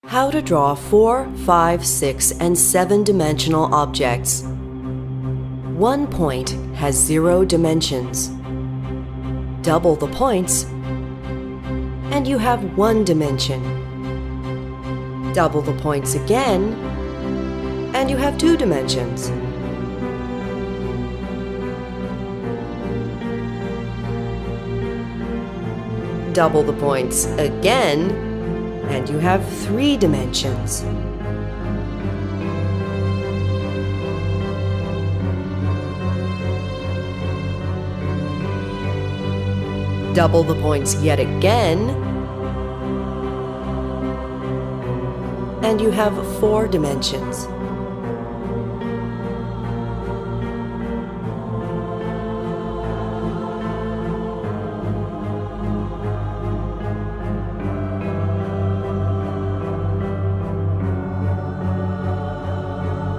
How to draw 4, 5, 6, and 7-dimensional objects. One point has 0 dimensions. Double the points, and you have 1 dimension. Double the points again, and you have 2 dimensions. Double the points again, and you have 3 dimensions. Double the points yet again, and you have 4 dimensions.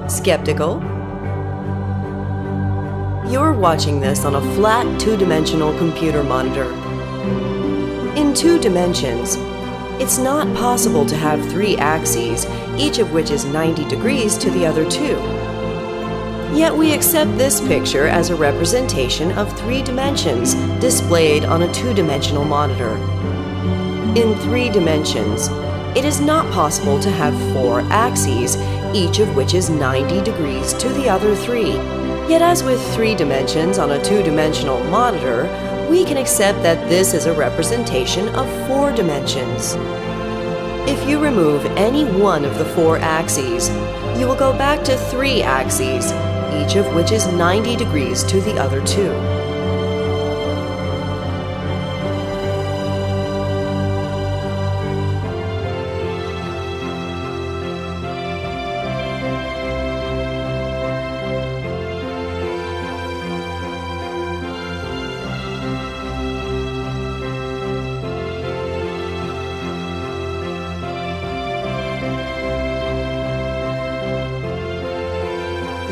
Skeptical? You're watching this on a flat 2-dimensional computer monitor. In 2 dimensions, it's not possible to have 3 axes, each of which is 90 degrees to the other 2. Yet we accept this picture as a representation of 3 dimensions displayed on a 2-dimensional monitor. In 3 dimensions, it is not possible to have 4 axes, each of which is 90 degrees to the other 3. Yet as with 3 dimensions on a 2-dimensional monitor, we can accept that this is a representation of 4 dimensions. If you remove any one of the 4 axes, you will go back to 3 axes, each of which is 90 degrees to the other 2.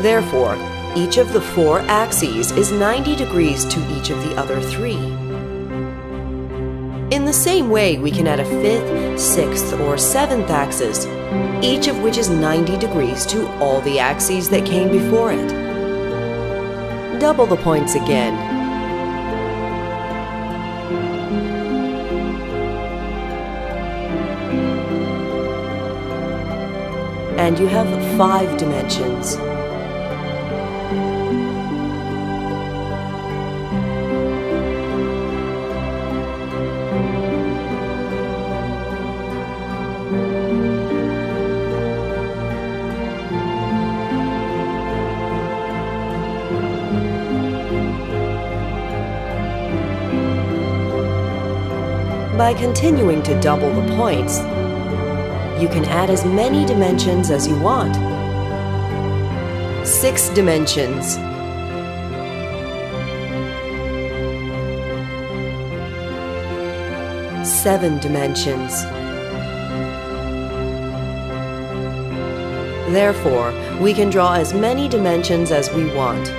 Therefore, each of the 4 axes is 90 degrees to each of the other 3. In the same way, we can add a 5th, 6th, or 7th axis, each of which is 90 degrees to all the axes that came before it. Double the points again. And you have 5 dimensions. By continuing to double the points, you can add as many dimensions as you want. 6 dimensions. 7 dimensions. Therefore, we can draw as many dimensions as we want.